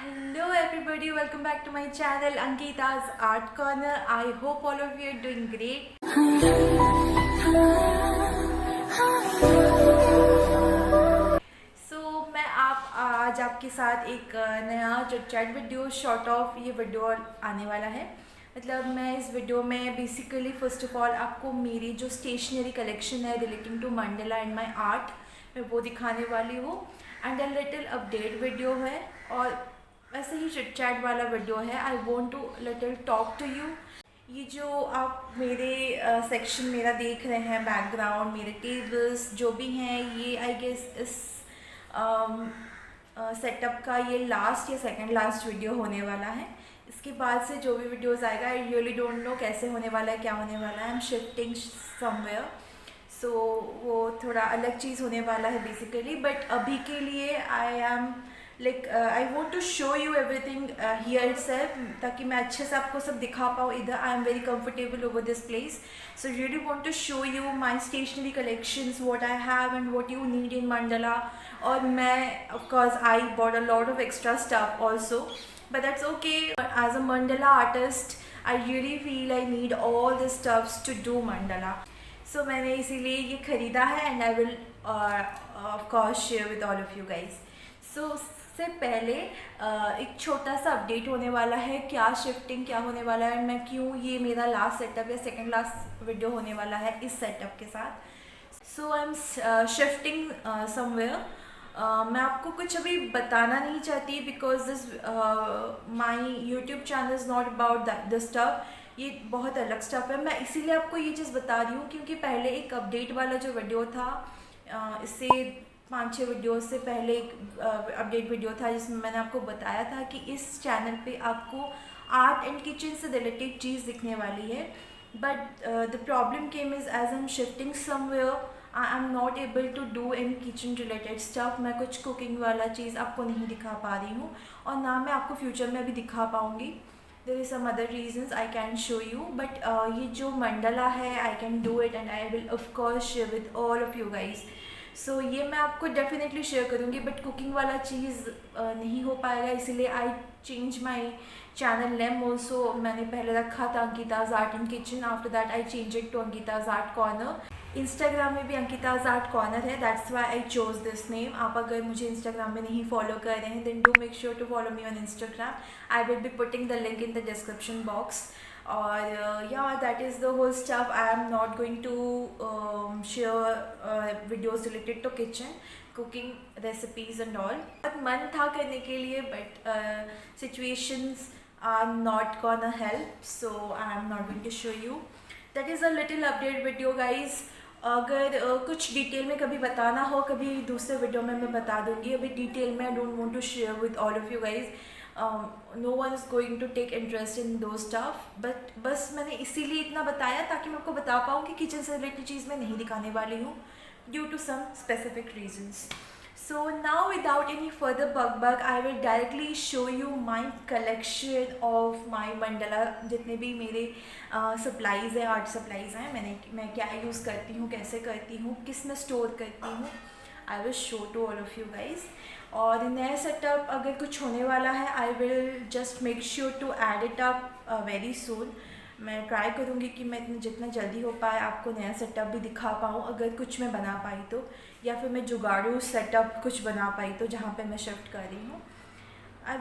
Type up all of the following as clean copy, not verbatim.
Hello everybody, welcome back to my channel Ankita's Art Corner. I hope all of you are doing great. मैं आप आज आपके साथ एक नया चैट वीडियो शॉर्ट ऑफ ये वीडियो आने वाला है। मतलब मैं इस वीडियो में बेसिकली फ़र्स्ट ऑफ ऑल आपको मेरी जो स्टेशनरी कलेक्शन है relating to mandala and my art मैं वो दिखाने वाली हूँ। And a little update video है और वैसे ही चिट चैट वाला वीडियो है। I want to little talk to you. ये जो आप मेरे सेक्शन मेरा देख रहे हैं, बैकग्राउंड मेरे टेबल्स जो भी हैं, ये आई गेस इस सेटअप का ये लास्ट या सेकंड लास्ट वीडियो होने वाला है। इसके बाद से जो भी वीडियोस आएगा आई रियली डोंट नो कैसे होने वाला है, क्या होने वाला है। आई एम शिफ्टिंग समवेयर, सो वो थोड़ा अलग चीज़ होने वाला है बेसिकली। बट अभी के लिए I am I want to show you everything here itself, ताकि मैं अच्छे से आपको सब दिखा पाऊँ। इधर I am very comfortable over this place, so really want to show you my stationery collections, what I have and what you need in mandala. और मैं of course I bought a lot of extra stuff also, but that's okay. As a mandala artist, I really feel I need all the stuffs to do mandala. So मैंने इसीलिए ये ख़रीदा है and I will of course share with all of you guys. So उससे पहले एक छोटा सा अपडेट होने वाला है, क्या शिफ्टिंग क्या होने वाला है, मैं क्यों ये मेरा लास्ट सेटअप या सेकंड लास्ट वीडियो होने वाला है इस सेटअप के साथ। सो आई एम शिफ्टिंग समवेयर। मैं आपको कुछ अभी बताना नहीं चाहती because this my YouTube channel is not about the stuff. ये बहुत अलग स्टफ है। मैं इसीलिए आपको ये चीज़ बता रही हूँ क्योंकि पहले एक अपडेट वाला जो वीडियो था, इससे 5-6 वीडियो से पहले एक अपडेट वीडियो था जिसमें मैंने आपको बताया था कि इस चैनल पे आपको आर्ट एंड किचन से रिलेटेड चीज़ दिखने वाली है। But the problem came is as I am shifting somewhere, I am not able to do in kitchen related stuff. मैं कुछ कुकिंग वाला चीज़ आपको नहीं दिखा पा रही हूँ और ना मैं आपको फ्यूचर में अभी दिखा पाऊँगी। There is some other reasons I can show you, but ये जो मंडला है I can do it and I will of course share with all of you guys. So ये मैं आपको डेफिनेटली शेयर करूँगी, बट कुकिंग वाला चीज़ नहीं हो पाएगा, इसीलिए I change my channel name also. मैंने पहले रखा था Ankita's art and kitchen, after that I change it to Ankita's art corner. Instagram में भी अंकिताज आर्ट कॉर्नर है, that's why I chose this name. आप अगर मुझे इंस्टाग्राम में नहीं फॉलो कर रहे हैं then do make sure to follow me on Instagram. I will be putting the link in the description box. और yeah that is the whole stuff. I am not going to share videos related to kitchen, cooking recipes and all. बहुत मन था करने के लिए but situations are not gonna help, so I am not going to show you. That is a little update video guys. अगर कुछ detail में कभी बताना हो कभी दूसरे वीडियो में मैं बता दूंगी। अभी डिटेल में I don't want to share with all of you guys. No one is going to take interest in those stuff, but बस मैंने इसीलिए इतना बताया ताकि मैं आपको बता पाऊँ कि किचन से रिलेटेड चीज़ मैं नहीं दिखाने वाली हूँ due to some specific reasons. So now without any further bug, I will directly show you my collection of my mandala। जितने भी मेरे सप्लाईज़ हैं, आर्ट सप्लाईज़ हैं, मैं क्या यूज़ करती हूँ, कैसे करती हूँ, किस में स्टोर करती हूँ, I will show to all of you guys. और नया सेटअप अगर कुछ होने वाला है I will just make sure to add it up very soon. मैं ट्राई करूँगी कि मैं जितना जल्दी हो पाए आपको नया सेटअप भी दिखा पाऊँ, अगर कुछ मैं बना पाई तो, या फिर मैं जुगाड़ू सेटअप कुछ बना पाई तो जहाँ पे मैं शिफ्ट कर रही हूँ। I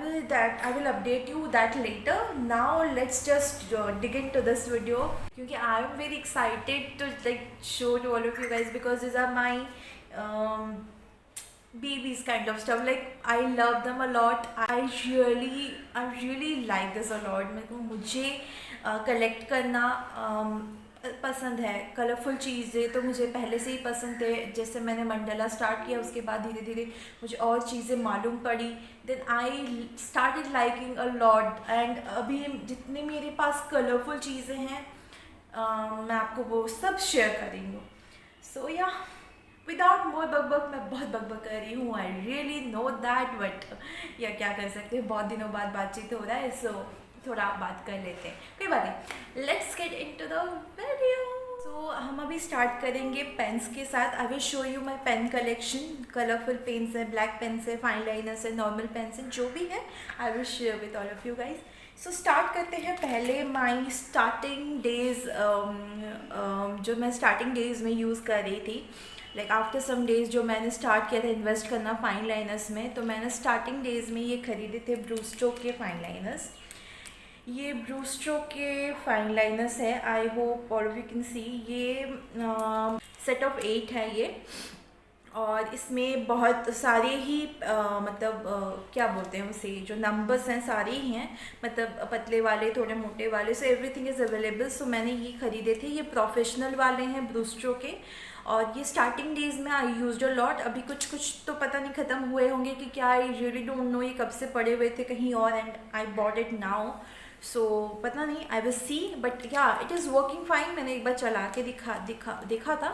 will update you that later. Now let's just dig into this video क्योंकि I am very excited to like show to all of you guys because these are my babies kind of stuff. Like I love them a lot. I really like this a lot. मेरे को मुझे collect करना पसंद है। Colourful चीज़ें तो मुझे पहले से ही पसंद थे। जैसे मैंने मंडला स्टार्ट किया उसके बाद धीरे धीरे मुझे और चीज़ें मालूम पड़ी, then I started liking a lot. And अभी जितनी मेरे पास कलरफुल चीज़ें हैं मैं आपको वो सब शेयर कर रही हूँ। सो या विदाउट मोर बकबक, मैं बहुत बकबक कर रही हूँ, I really know that, but या क्या कर सकते हैं, बहुत दिनों बाद बातचीत हो रहा है, सो थोड़ा बात कर लेते हैं, कोई बात नहीं। Let's get into the video. तो हम अभी स्टार्ट करेंगे पेन्स के साथ। I will show you my pen collection. Colourful pens है, ब्लैक पेन्स है, फाइन लाइनर्स है, नॉर्मल पेन्स है, जो भी है I will share with all of you guys. So start करते हैं पहले माई स्टार्टिंग डेज, जो मैं स्टार्टिंग डेज में यूज़ कर रही थी। लाइक आफ्टर सम डेज जो मैंने स्टार्ट किया था इन्वेस्ट करना फाइन लाइनर्स में, तो मैंने स्टार्टिंग डेज में ये खरीदे थे ब्रूस्टो के फाइन लाइनर्स। ये ब्रूस्टो के फाइन लाइनर्स है। I hope all you can see. ये सेट ऑफ 8 है ये, और इसमें बहुत सारे ही क्या बोलते हैं उसे, जो नंबर्स हैं सारे ही हैं, मतलब पतले वाले, थोड़े मोटे वाले, सो एवरीथिंग इज़ अवेलेबल। सो मैंने ये ख़रीदे थे। ये प्रोफेशनल वाले हैं ब्रूस्टो के, और ये स्टार्टिंग डेज में आई यूज्ड अ लॉट। अभी कुछ तो पता नहीं ख़त्म हुए होंगे कि क्या, आई रियली डोंट नो ये कब से पड़े हुए थे कहीं और, and I bought it now. So पता नहीं, I will see, but yeah it is working fine. मैंने एक बार चला के देखा था,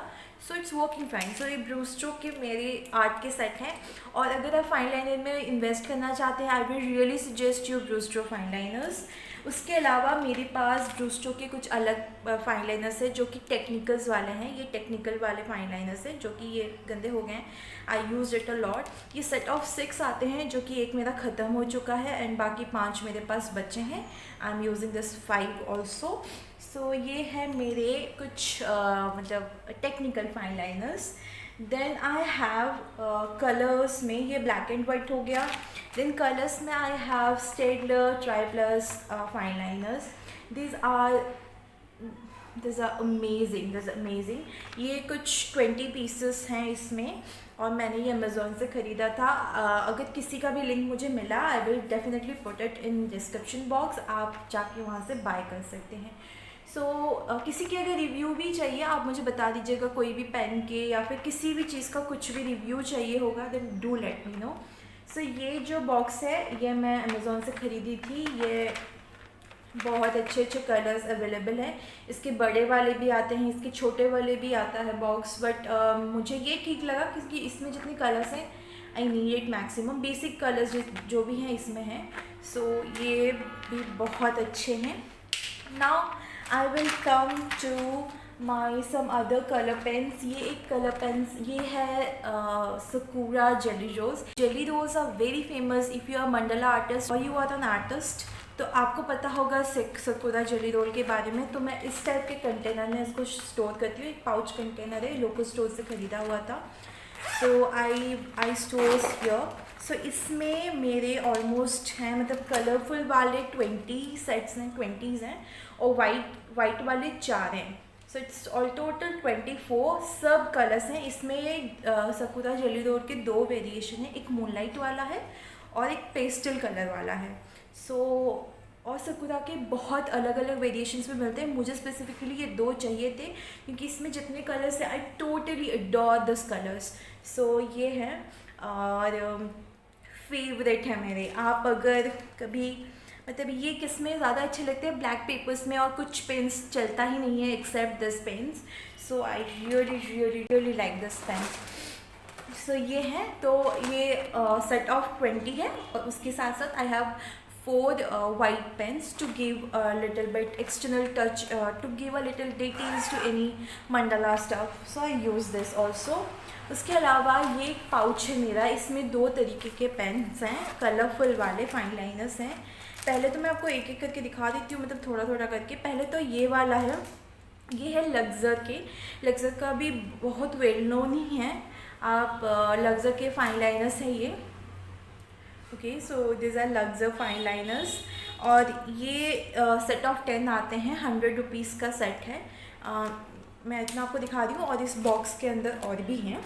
so it's working fine. So ये ब्रूस्टो के मेरे आर्ट के सेट हैं, और अगर आप फाइन लाइनर में इन्वेस्ट करना चाहते हैं, I will really suggest you ब्रूस्टो fine liners. उसके अलावा मेरे पास ब्रूस्टो के कुछ अलग फाइन लाइनर्स है जो कि टेक्निकल्स वाले हैं। ये टेक्निकल वाले फाइन लाइनर्स हैं जो कि ये गंदे हो गए हैं। आई यूज इट अ लॉट। ये सेट ऑफ 6 आते हैं, जो कि एक मेरा ख़त्म हो चुका है, एंड बाकी 5 मेरे पास बचे हैं। I am using this 5 also. So ये है मेरे कुछ technical fine liners. Then I have colours में, ये ब्लैक एंड वाइट हो गया। देन कलर्स में I have Staedtler triplus fine liners. These are amazing. ये कुछ 20 पीसेस हैं इसमें, और मैंने ये अमेज़ोन से ख़रीदा था। अगर किसी का भी लिंक मुझे मिला, आई will definitely put it in description box. आप जाके वहाँ से बाय कर सकते हैं। सो किसी के अगर रिव्यू भी चाहिए, आप मुझे बता दीजिएगा, कोई भी पेन के या फिर किसी भी चीज़ का कुछ भी रिव्यू चाहिए होगा, then do let me know. So ये जो बॉक्स है, ये मैं अमेज़ोन से ख़रीदी थी। ये बहुत अच्छे कलर्स अवेलेबल हैं। इसके बड़े वाले भी आते हैं, इसके छोटे वाले भी आता है बॉक्स, बट मुझे ये ठीक लगा क्योंकि इसमें जितने कलर्स हैं, I need it maximum. Basic colours जो भी हैं इसमें हैं। सो ये भी बहुत अच्छे हैं। Now I will come to my some other colour pens. ये एक कलर पेन्स, ये है Sakura gelly roll. Gelly roll are very famous if you are mandala artist और यू आर एन आर्टिस्ट, तो आपको पता होगा सकूरा जेली रोल के बारे में। तो मैं इस टाइप के कंटेनर में इसको स्टोर करती हूँ। एक पाउच कंटेनर है, लोकल स्टोर से ख़रीदा हुआ था। So I store here. सो इसमें मेरे ऑलमोस्ट हैं, मतलब कलरफुल वाले 20 सेट्स हैं, 20s हैं, और वाइट वाले 4 हैं। सो इट्स ऑल टोटल 24 सब कलर्स हैं। इसमें सकूरा जेली रोल के 2 वेरिएशन हैं, एक मूनलाइट वाला है और एक पेस्टल कलर वाला है। सो और सकूरा के बहुत अलग अलग वेरिएशंस में मिलते हैं। मुझे स्पेसिफिकली ये 2 चाहिए थे क्योंकि इसमें जितने कलर्स हैं, I totally adore this colours. So ये है और फेवरेट है मेरे। आप अगर कभी ये किस में ज़्यादा अच्छे लगते हैं, ब्लैक पेपर्स में, और कुछ पेन्स चलता ही नहीं है except this pens. So I really like this pen. So ये है, तो ये सेट ऑफ 20 है, और उसके साथ साथ I have 4 white pens to give a little bit external touch, to give a little details to any mandala stuff. So I use this also. उसके अलावा ये एक पाउच है मेरा, इसमें 2 तरीके के पेन्स हैं, कलरफुल वाले फाइन लाइनर्स हैं। पहले तो मैं आपको एक एक करके दिखा देती हूँ, मतलब थोड़ा थोड़ा करके। पहले तो ये वाला है, ये है लग्ज़र का भी बहुत वेल नोन ही है। आप लग्ज़र के फाइन लाइनर्स हैं ये। Okay, so this are luxor fine liners, और ये सेट ऑफ 10 आते हैं, 100 रुपीज़ का सेट है। मैं इतना आपको दिखा रही हूँ, और इस बॉक्स के अंदर और भी हैं।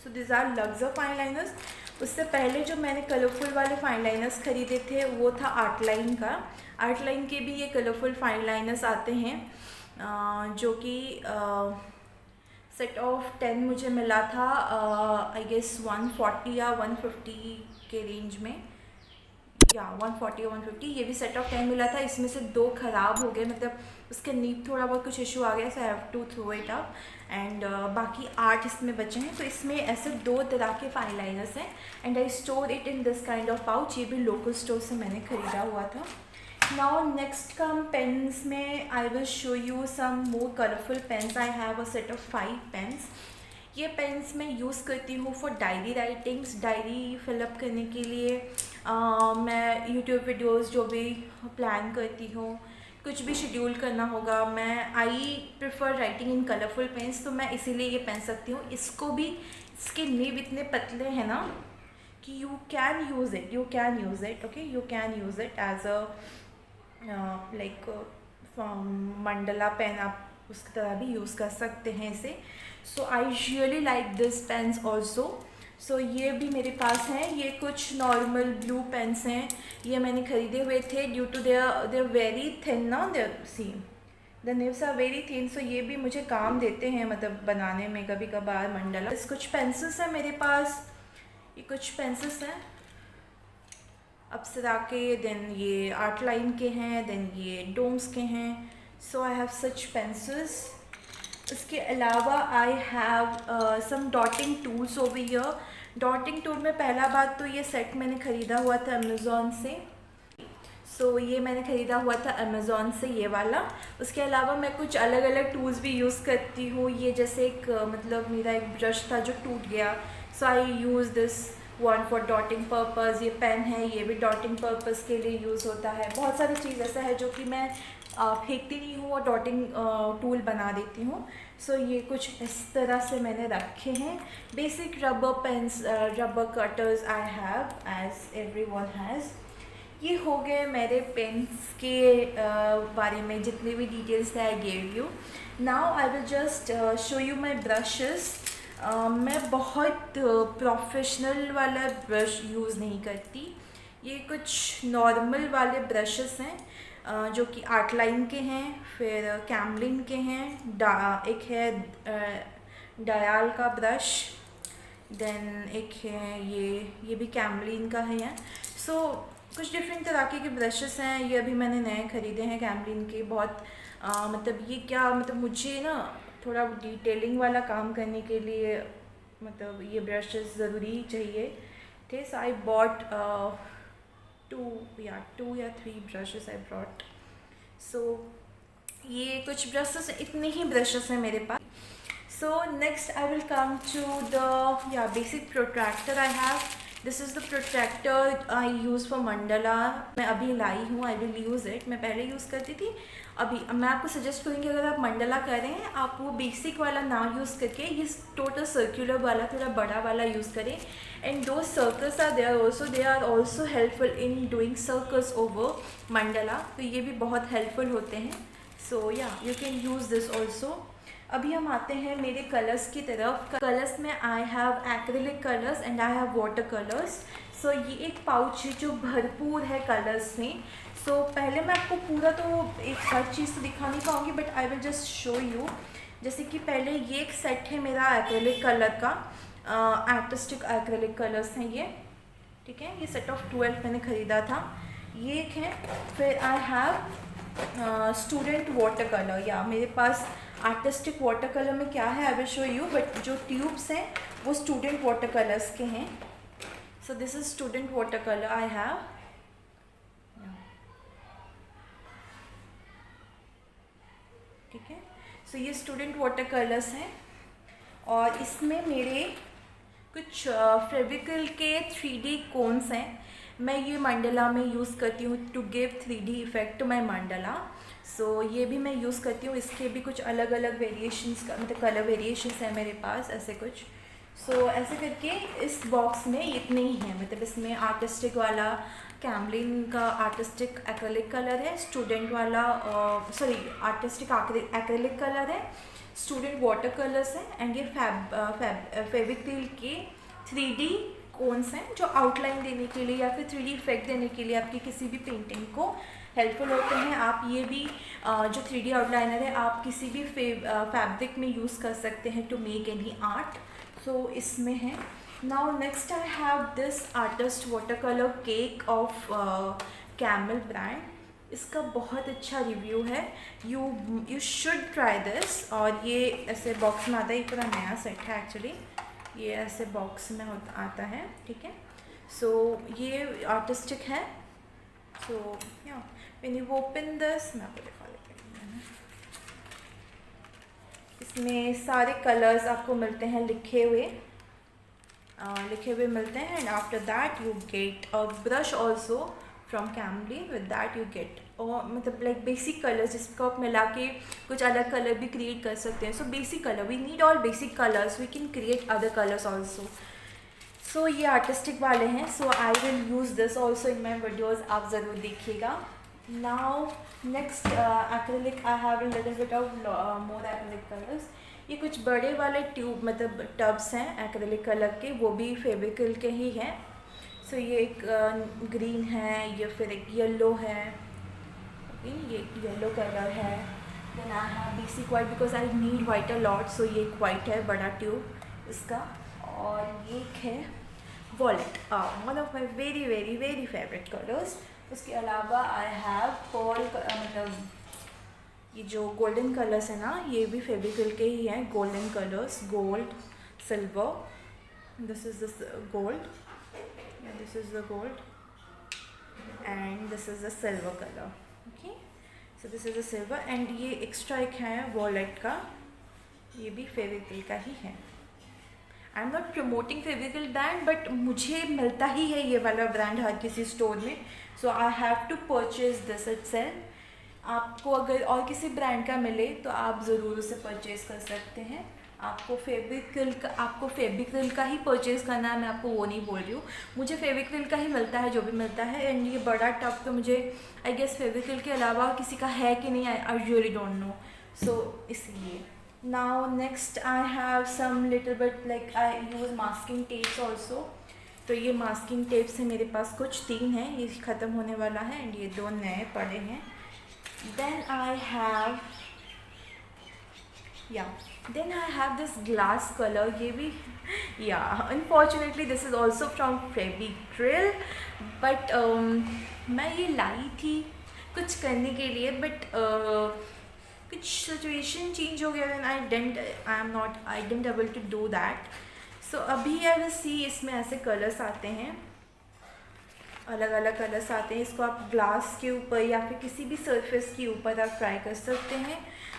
So this are luxor fine liners. उससे पहले जो मैंने कलरफुल वाले फाइन लाइनर्स ख़रीदे थे वो था आर्टलाइन का। आर्टलाइन के भी ये कलरफुल फाइन लाइनर्स आते हैं, जो कि सेट ऑफ 10 मुझे मिला था आई गेस 140 या 150 के रेंज में, या 140 या 150। ये भी सेट ऑफ 10 मिला था। इसमें से 2 ख़राब हो गए, मतलब उसके नीब थोड़ा बहुत कुछ इशू आ गया, so I have to throw it up, and बाकी 8 इसमें बचे हैं। तो इसमें ऐसे 2 तरह के फाइन लाइनर्स हैं, and I store it in this kind of pouch. ये भी लोकल स्टोर से मैंने ख़रीदा हुआ था। नाउ नेक्स्ट कम पेन्स में I will show you some more colourful pens. I have a set of 5 pens. ये पेन्स मैं यूज़ करती हूँ for diary writings, diary fill up करने के लिए. मैं यूट्यूब वीडियोस जो भी प्लान करती हूँ, कुछ भी शेड्यूल करना होगा, मैं I prefer writing in colourful pens, तो मैं इसीलिए ये पहन सकती हूँ. इसको भी, इसके निब इतने पतले हैं ना कि you can use it, okay, you can use it as a like mandala pen, आप उसकी तरह भी यूज़ कर सकते हैं इसे. So I really like this pens also. So ये भी मेरे पास हैं. ये कुछ नॉर्मल ब्लू पेन्स हैं. ये मैंने ख़रीदे हुए थे due to their very thin ना, there see the nibs are very thin. So ये भी मुझे काम देते हैं, मतलब बनाने में कभी कभार मंडला. कुछ पेंसिल्स हैं मेरे पास. ये कुछ पेंसिल्स हैं अप्सरा के, देन ये आर्ट लाइन के हैं, देन ये डोम्स के हैं. So I have such pencils. इसके अलावा I have some dotting tools over here. Dotting tool में पहला बात तो ये सेट मैंने ख़रीदा हुआ था अमेज़ॉन से. सो ये मैंने ख़रीदा हुआ था अमेज़ॉन से, ये वाला. उसके अलावा मैं कुछ अलग अलग टूल्स भी यूज़ करती हूँ. ये जैसे एक मतलब मेरा एक ब्रश था जो टूट गया, so I use this one for dotting purpose. ये पेन है, ये भी डॉटिंग पर्पज़ के लिए यूज़ होता है. बहुत सारी चीज़ ऐसा है जो कि मैं फेंकती नहीं हूँ और डॉटिंग टूल बना देती हूँ. सो ये कुछ इस तरह से मैंने रखे हैं. Basic rubber pens, rubber cutters I have as every one has. ये हो गए मेरे पेन्स के बारे में जितने भी डिटेल्स थे I gave you. Now I will just show you my brushes. मैं बहुत प्रोफेशनल वाला ब्रश यूज़ नहीं करती. ये कुछ नॉर्मल वाले ब्रशेस हैं जो कि आर्ट लाइन के हैं, फिर कैमलिन के हैं. एक है डायल का ब्रश, देन एक है ये भी कैमलिन का है. सो कुछ डिफरेंट तरह के ब्रशेस हैं. ये अभी मैंने नए ख़रीदे हैं कैमलिन के. बहुत मतलब ये क्या, मतलब मुझे ना थोड़ा डिटेलिंग वाला काम करने के लिए मतलब ये ब्रशेस ज़रूरी चाहिए थे. सो आई बॉट टू या three brushes I brought. So ये कुछ ब्रशेस, इतने ही ब्रशेस हैं मेरे पास. So next I will come to the basic protractor I have. This is the protractor I use for mandala. मैं अभी लाई हूँ, आई विल यूज़ इट. मैं पहले यूज़ करती थी. अभी मैं आपको सजेस्ट करूँगी अगर आप मंडला कर रहे हैं, आप वो बेसिक वाला ना यूज़ करके ये टोटल सर्कुलर वाला, थोड़ा बड़ा वाला यूज़ करें. And those circles are there also, they are also helpful in doing circles over mandala. तो ये भी बहुत हेल्पफुल होते हैं. So yeah you can use this also. अभी हम आते हैं मेरे कलर्स की तरफ. कलर्स में I have acrylic colours and I have water colours. So ये एक पाउच है जो भरपूर है कलर्स में. सो पहले मैं आपको पूरा तो एक हर चीज़ तो दिखा नहीं पाऊँगी, but I will just show you. जैसे कि पहले ये एक सेट है मेरा एक्रिलिक कलर का. आर्टिस्टिक एक्रिलिक कलर्स हैं ये, ठीक है. ये सेट ऑफ 12 मैंने ख़रीदा था. ये एक है. फिर I have student water colour. या मेरे पास आर्टिस्टिक वाटर कलर में क्या है I will show you, but जो ट्यूब्स हैं वो स्टूडेंट वाटर कलर्स के हैं. So this is student water colour I have. ठीक है. सो ये स्टूडेंट वाटर कलर्स हैं और इसमें मेरे कुछ फेविकल के 3D कोन्स हैं. मैं ये मंडला में यूज़ करती हूँ to give 3D effect to my mandala. So ये भी मैं यूज़ करती हूँ. इसके भी कुछ अलग अलग वेरिएशंस का मतलब कलर वेरिएशंस हैं मेरे पास ऐसे कुछ. सो ऐसे करके इस बॉक्स में इतने ही हैं. मतलब इसमें आर्टिस्टिक वाला कैमलिन का आर्टिस्टिक एक्रेलिक कलर है, स्टूडेंट वाला सॉरी आर्टिस्टिक एक्रेलिक कलर है, स्टूडेंट वाटर कलर्स हैं, एंड ये फेविक्रिल के 3D कोन्स हैं जो आउटलाइन देने के लिए या फिर 3D इफेक्ट देने के लिए आपकी किसी भी पेंटिंग को हेल्पफुल होते हैं. आप ये भी जो 3D आउटलाइनर है आप किसी भी फैब्रिक में यूज़ कर सकते हैं टू मेक एनी आर्ट. सो इसमें है. Now next I have this artist water colour cake of camel brand. इसका बहुत अच्छा रिव्यू है. You should try this. और ये ऐसे बॉक्स में आता है. ये पूरा नया सेट है एक्चुअली. ये ऐसे बॉक्स में आता है, ठीक है. सो ये आर्टिस्टिक है. सो या व्हेन यू ओपन दिस, मैं आपको दिखा देती हूँ। इसमें सारे कलर्स आपको मिलते हैं लिखे हुए मिलते हैं। And after that you get a brush also from Camlin. With that you get और मतलब लाइक बेसिक कलर्स जिसको आप मिला के कुछ अलग कलर भी क्रिएट कर सकते हैं। So basic colour, we need all basic colours, we can create other colours also. So ये आर्टिस्टिक वाले हैं। So I will use this also in my videos, आप ज़रूर देखिएगा। Now next acrylic, I have a little bit of more acrylic colours. ये कुछ बड़े वाले ट्यूब मतलब टब्स हैं एक्रेलिक कलर के, वो भी फेविक्रिल के ही हैं। सो ये एक ग्रीन है, ये फिर एक येलो है, ये येलो कलर है। Then I have basic white because I need white a lot. So ये एक वाइट है बड़ा ट्यूब इसका। और ये एक है wallet, one of my very very very favourite colours. उसके अलावा आई हैव पर्ल मतलब ये जो गोल्डन कलर्स है ना, ये भी फेविक्रिल के ही हैं। Golden colours, gold, silver, this is the gold, this is the gold and this is the silver colour. Okay, so this is the silver. And ये एक्स्ट्रा एक है वॉलेट का, ये भी फेविक्रिल का ही है। आई am not promoting Fevicryl brand, but मुझे मिलता ही है ये वाला ब्रांड हर किसी स्टोर में। So I have to purchase this itself. आपको अगर और किसी ब्रांड का मिले तो आप ज़रूर उसे परचेज़ कर सकते हैं। आपको फेविक्रिल का ही परचेज़ करना है, मैं आपको वो नहीं बोल रही हूँ। मुझे फेविक्रिल का ही मिलता है जो भी मिलता है। एंड ये बड़ा टब तो मुझे आई गेस फेविक्रिल के अलावा किसी का है कि नहीं, I really don't know. So इसलिए now next I have some little bit like I use masking tapes also. तो ये मास्किंग टेप्स है मेरे पास, कुछ 3 हैं, ये ख़त्म होने वाला है। एंड ये 2 नए पड़े हैं। Then I have this glass color, ये भी unfortunately this is also from Fevicril, but मैं ये लाई थी कुछ करने के लिए, but कुछ situation change हो गया and I didn't able to do that. So अभी I will see, इसमें ऐसे कलर्स आते हैं, अलग अलग कलर्स आते हैं। इसको आप ग्लास के ऊपर या फिर किसी भी सरफेस के ऊपर आप ट्राई कर सकते हैं।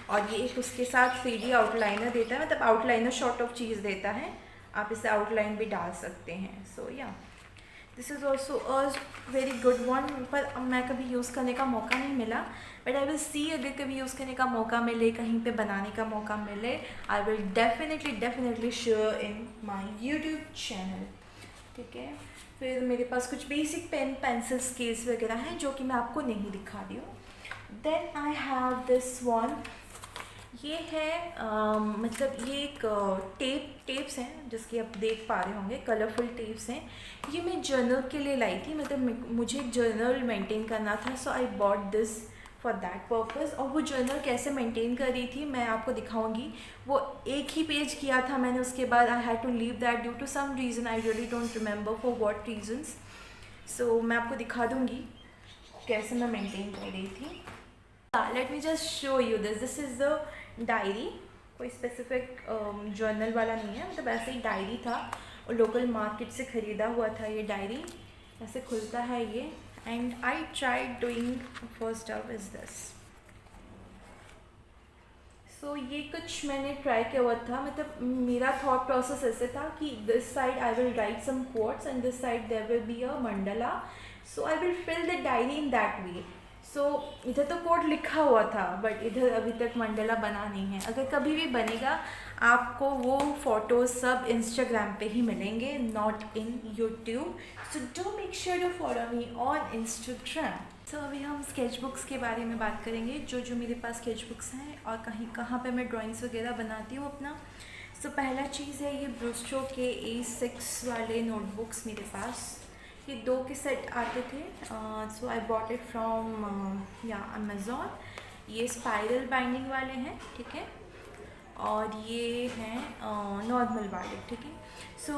और ये एक उसके साथ 3D आउटलाइनर देता है, मतलब आउटलाइनर शॉर्ट ऑफ चीज़ देता है, आप इसे आउटलाइन भी डाल सकते हैं। सो या this is also a very good one, पर मैं कभी यूज़ करने का मौका नहीं मिला, बट आई विल सी अगर कभी यूज़ करने का मौका मिले, कहीं पे बनाने का मौका मिले, आई will definitely share in my YouTube channel. ठीक है, फिर मेरे पास कुछ बेसिक पेन पेंसिल स्केल्स वगैरह हैं जो कि मैं आपको नहीं दिखा रही हूँ। Then I have this one, ये है मतलब ये एक टेप्स हैं जिसकी आप देख पा रहे होंगे, कलरफुल टेप्स हैं। ये मैं जर्नल के लिए लाई थी, मतलब मुझे एक जर्नल मेंटेन करना था। So I bought this for that purpose. और वो जर्नल कैसे मेंटेन कर रही थी मैं आपको दिखाऊंगी। वो एक ही पेज किया था मैंने, उसके बाद I had to leave that due to some reason, I really don't remember for what reasons. So मैं आपको दिखा दूंगी कैसे मैं मेंटेन कर रही थी। Let me just show you this is the diary. कोई स्पेसिफिक जर्नल वाला नहीं है, मतलब ऐसे ही डायरी था और लोकल मार्केट से ख़रीदा हुआ था। ये डायरी ऐसे खुलता है ये, and I tried doing first up is this. So ये कुछ मैंने ट्राई किया हुआ था, मतलब मेरा थॉट प्रोसेस ऐसे था कि this side I will write some quotes and this side there will be a mandala, so I will fill the diary in that way. So इधर तो कोड लिखा हुआ था बट इधर अभी तक मंडला बना नहीं है। अगर कभी भी बनेगा आपको वो फ़ोटोज़ सब इंस्टाग्राम पे ही मिलेंगे, not in YouTube. So do make sure to follow me on Instagram. तो अभी हम स्केच बुक्स के बारे में बात करेंगे, जो मेरे पास स्केच बुक्स हैं और कहाँ पे मैं ड्राइंग्स वगैरह बनाती हूँ अपना। सो पहला चीज़ है ये ब्रूस्टो के A6 वाले नोटबुक्स मेरे पास। ये 2 के सेट आते थे। So I bought it from या अमेज़ॉन। ये स्पाइरल बाइंडिंग वाले हैं, ठीक है, और ये हैं नॉर्मल वाले, ठीक है। सो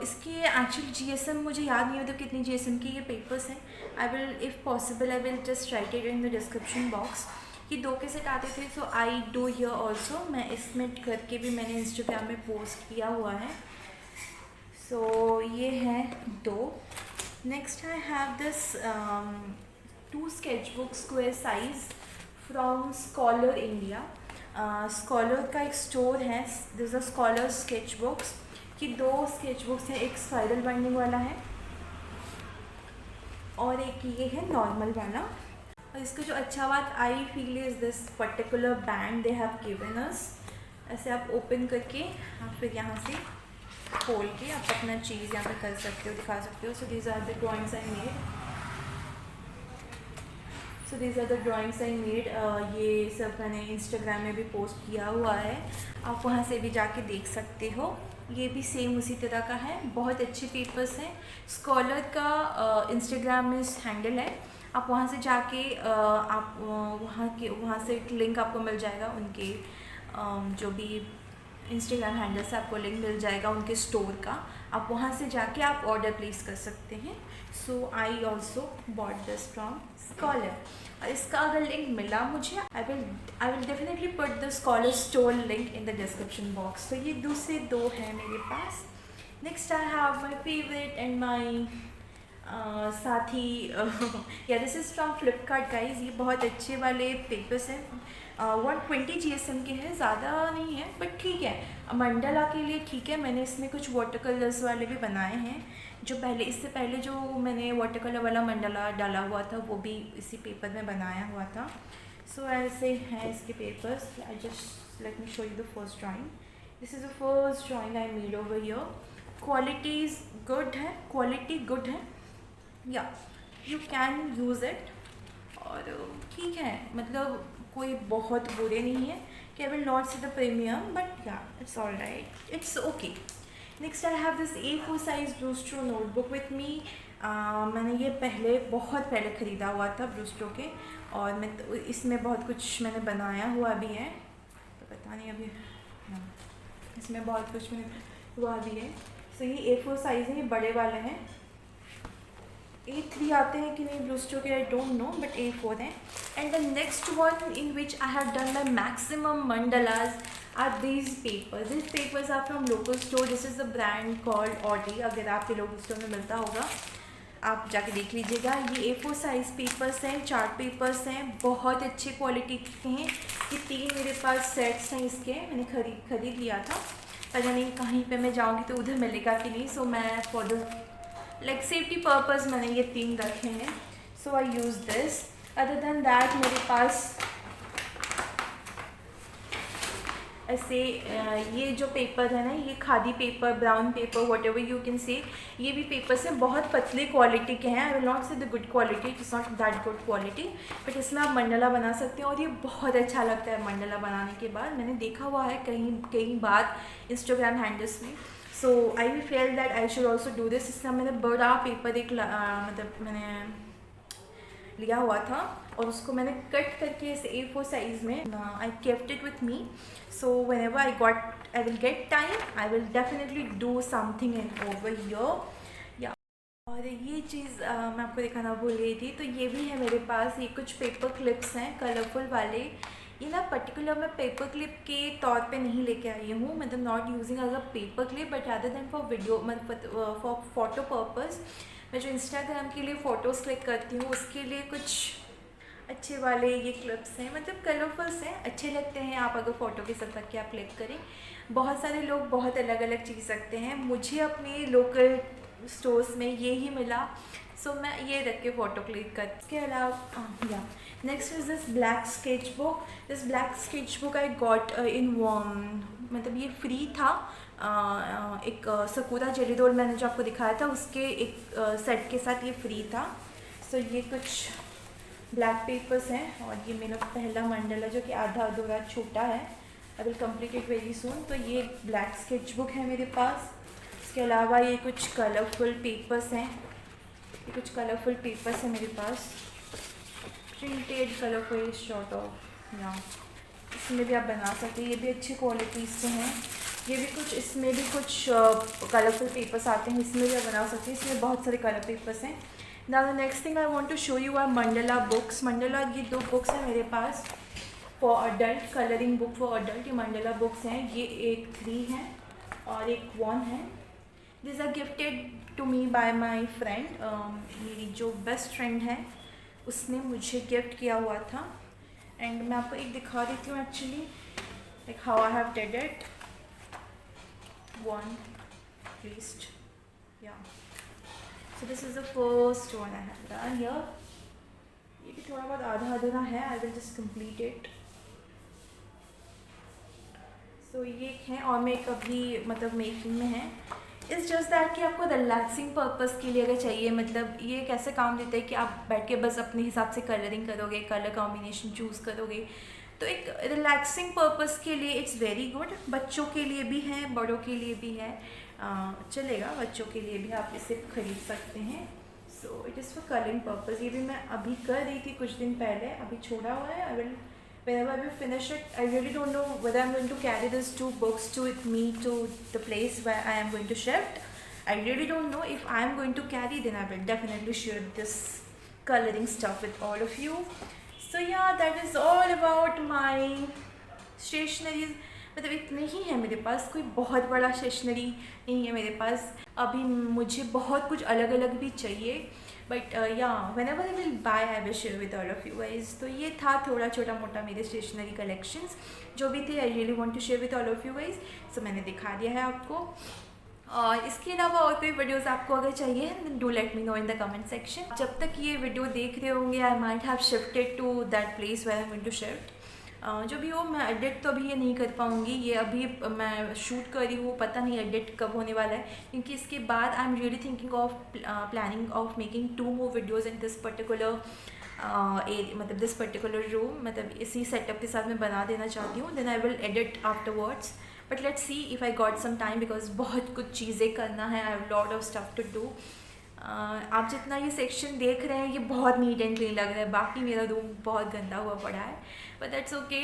इसके एक्चुअली GSM मुझे याद नहीं होता कितनी GSM के ये पेपर्स हैं। I will if possible I will just right it in the description box. ये 2 के सेट आते थे। So I do here also, मैं इसमें करके भी मैंने इंस्टाग्राम में पोस्ट किया हुआ है। सो ये है 2। Next I have this 2 sketchbook square size from Scholar India. Scholar का एक स्टोर है, दिस अ स्कॉलर स्केचबुक्स की 2 स्केचबुक्स हैं, एक स्पाइरल बाइंडिंग वाला है और एक ये है नॉर्मल वाला। और इसका जो अच्छा बात I feel is this particular band they have given us. ऐसे आप ओपन करके आप फिर यहाँ से खोल के आप अपना चीज़ यहाँ पे कर सकते हो, दिखा सकते हो। So these are the drawings I made, so these are the drawings I made. ये सब मैंने इंस्टाग्राम में भी पोस्ट किया हुआ है, आप वहाँ से भी जाके देख सकते हो। ये भी सेम उसी तरह का है, बहुत अच्छे पेपर्स हैं। स्कॉलर का इंस्टाग्राम में हैंडल है, आप वहाँ से जाके आप वहाँ से एक लिंक आपको मिल जाएगा उनके जो भी इंस्टाग्राम हैंडल से आपको लिंक मिल जाएगा उनके स्टोर का, आप वहाँ से जाके आप ऑर्डर प्लेस कर सकते हैं। So I also bought this from Scholar. और इसका अगर लिंक मिला मुझे, I will definitely put the Scholar store link in the description box. तो ये दूसरे 2 हैं मेरे पास। Next I have my favourite and my साथी yeah this is from Flipkart guys. ये बहुत अच्छे वाले पेपर्स हैं, 120 GSM के हैं, ज़्यादा नहीं है बट ठीक है, मंडला के लिए ठीक है। मैंने इसमें कुछ वाटर कलर्स वाले भी बनाए हैं, जो इससे पहले जो मैंने वाटर कलर वाला मंडला डाला हुआ था वो भी इसी पेपर में बनाया हुआ था। सो ऐसे हैं इसके papers. I just let me show you the first drawing. This is the first drawing I made over here. Qualities good है, क्वालिटी गुड है, या यू कैन यूज़ इट। और ठीक है, मतलब कोई बहुत बुरे नहीं है कि I will not see the premium, but yeah it's all right, it's okay. Next I have this A4 size Brustro notebook with me. मैंने ये बहुत पहले ख़रीदा हुआ था ब्रूस्ट्रो के, और मैं तो इसमें बहुत कुछ मैंने बनाया हुआ भी है, तो पता नहीं अभी इसमें बहुत कुछ मैंने हुआ भी है। सो ये A4 साइज़ है, ये बड़े वाले हैं। A3 आते हैं कि नहीं ब्रूस्ट्रो के, I don't know, but A4 हैं। And the next one in which I have done my maximum mandalas are these papers. These papers are from local store. This is the brand called Audi. अगर आपके local store में मिलता होगा आप जाके देख लीजिएगा। ये A4 साइज़ पेपर्स हैं, चार्ट पेपर्स हैं, बहुत अच्छे क्वालिटी के हैं। ये 3 मेरे पास सेट्स हैं इसके, मैंने खरीद लिया था, पता नहीं कहीं पे मैं जाऊँगी तो उधर मिलेगा कि नहीं। सो मैं for the like safety purpose मैंने ये 3 रखे हैं। So I use this. Other than that मेरे पास ऐसे ये जो पेपर है ना, ये khadi paper, brown paper, whatever you can say, ये भी पेपर्स हैं, बहुत पतले क्वालिटी के हैं। आई विल नॉट से the good quality, it's not that good quality, but इसमें आप मंडला बना सकते हैं और ये बहुत अच्छा लगता है मंडला बनाने के बाद। मैंने देखा हुआ है कई बार इंस्टाग्राम हैंडल्स में। So I will feel that I should also do this. इसका मैंने बड़ा पेपर एक मतलब मैंने लिया हुआ था और उसको मैंने कट करके इस A4 साइज़ में I kept it with me. So whenever I will get time I will definitely do something in over here. या और ये चीज़ मैं आपको दिखाना भूल गई थी, तो ये भी है मेरे पास। ये कुछ पेपर क्लिप्स हैं कलरफुल वाले। ये ना पर्टिकुलर मैं पेपर क्लिप के तौर पे नहीं लेके आई हूँ, मतलब not using as a paper clip, but other than for video, मतलब फॉर फोटो पर्पज़। मैं जो इंस्टाग्राम के लिए फ़ोटोज़ क्लिक करती हूँ उसके लिए कुछ अच्छे वाले ये क्लिप्स हैं, मतलब कलरफुल्स हैं, अच्छे लगते हैं। आप अगर फ़ोटो के साथ रख के आप क्लिक करें, बहुत सारे लोग बहुत अलग अलग चीज़ रखते हैं, मुझे अपने लोकल स्टोर्स में ये ही मिला, सो मैं ये रख के फ़ोटो क्लिक कर। इसके अलावा या next is this black sketch book. This black sketch book I got in मतलब ये फ्री था। एक सकुरा जेली रोल मैंने जो आपको दिखाया था उसके एक सेट के साथ ये फ्री था। सो ये कुछ ब्लैक पेपर्स हैं और ये मेरा पहला मंडला जो कि आधा अधूरा छोटा है, I will complete it very soon. तो ये ब्लैक स्केच बुक है मेरे पास। इसके अलावा ये कुछ कलरफुल पेपर्स हैं, ये कुछ कलरफुल पेपर्स हैं मेरे पास, प्रिंटेड कलरफुल शॉर्ट ऑफ या इसमें भी आप बना सकते हैं, ये भी अच्छी क्वालिटी से हैं। ये भी कुछ, इसमें भी कुछ कलरफुल पेपर्स आते हैं, इसमें भी आप बना सकते हैं, इसमें बहुत सारे कलर पेपर्स हैं। Now the next thing I want to show you are mandala books. Mandala ये 2 बुक्स हैं मेरे पास for adult, colouring book for adult. ये मंडला बुक्स हैं, ये एक 3 है और एक 1 है। This are gifted to me by my friend, मेरी जो बेस्ट फ्रेंड है उसने मुझे गिफ्ट किया हुआ था। एंड मैं आपको एक दिखा देती हूँ actually, like how I have did it. One least, yeah, so this is the first one I have done here. ये भी थोड़ा बहुत आधा अधूरा है, I will just complete it. So ये है और मेक अभी मतलब मेकिंग में है। इट्स जस्ट दैट कि आपको रिलैक्सिंग पर्पस के लिए अगर चाहिए, मतलब ये कैसे काम देता है कि आप बैठ के बस अपने हिसाब से कलरिंग करोगे, कलर कॉम्बिनेशन चूज़ करोगे, तो एक रिलैक्सिंग पर्पस के लिए इट्स वेरी गुड। बच्चों के लिए भी है, बड़ों के लिए भी है, चलेगा, बच्चों के लिए भी आप इसे खरीद सकते हैं। So it is for colouring purpose. ये भी मैं अभी कर रही थी कुछ दिन पहले, अभी छोड़ा हुआ है। I will whenever I will finish it, I really don't know whether I'm going to carry these 2 books with me to the place where I am going to shift. I really don't know. If I am going to carry, then I will definitely share this coloring stuff with all of you. So yeah, that is all about my stationeries. मतलब इतने ही है मेरे पास, कोई बहुत बड़ा stationery नहीं है मेरे पास। अभी मुझे बहुत कुछ अलग अलग भी चाहिए, बट या whenever I will buy I will share with all of you guys. तो ये था थोड़ा छोटा मोटा मेरे स्टेशनरी कलेक्शंस जो भी थे। I really want to share with all of you guys. So मैंने दिखा दिया है आपको। और इसके अलावा और कोई वीडियोस आपको अगर चाहिए, do let me know in the comment section. जब तक ये वीडियो देख रहे होंगे, I might have shifted to that place where I am going to shift. जो भी हो, मैं एडिट तो अभी ये नहीं कर पाऊँगी, ये अभी मैं शूट कर रही हूँ, पता नहीं एडिट कब होने वाला है, क्योंकि इसके बाद I am really thinking of planning of making 2 more videos in this particular मतलब दिस पर्टिकुलर रूम, मतलब इसी सेटअप के साथ मैं बना देना चाहती हूँ। Then I will edit afterwards, but let's see if I got some time, because बहुत कुछ चीज़ें करना है। I have lot of stuff to do. आप जितना ये सेक्शन देख रहे हैं ये बहुत नीट एंड क्लीन लग रहा है, बाकी मेरा रूम बहुत गंदा हुआ पड़ा है, बट दैट्स ओके,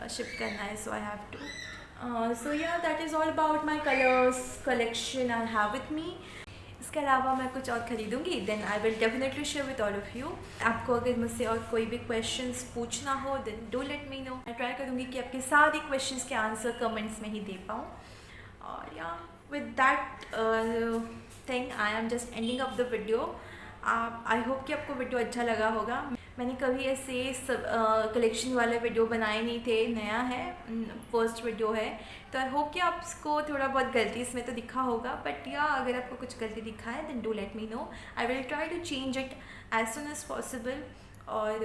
शिफ्ट करना है, सो I have to. So yeah that is all about my colours collection I have with me. इसके अलावा मैं कुछ और ख़रीदूँगी, then I will definitely share with all of you. आपको अगर मुझसे और कोई भी क्वेश्चंस पूछना हो, then do let me know. मैं ट्राई करूँगी कि आपके सारे क्वेश्चंस के आंसर कमेंट्स में ही दे पाऊँ। और या with that thing I am just ending up the video. I hope कि आपको वीडियो अच्छा लगा होगा। मैंने कभी ऐसे सब कलेक्शन वाले वीडियो बनाए नहीं थे, नया है, फर्स्ट वीडियो है, तो आई होप कि आपको थोड़ा बहुत गलती इसमें तो दिखा होगा, बट या अगर आपको कुछ गलती दिखा है then do let me know. I will try to change it as soon as possible. और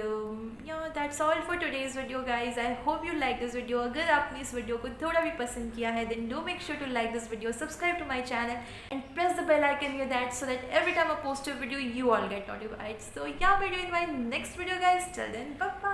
yeah that's all for today's video guys. I hope you like this video. अगर आपने इस वीडियो को थोड़ा भी पसंद किया है then do make sure to like this video, subscribe to my channel and press the bell icon near that, so that every time I post a video you all get notified. So yeah, we'll do in my next video guys. Till then, bye bye.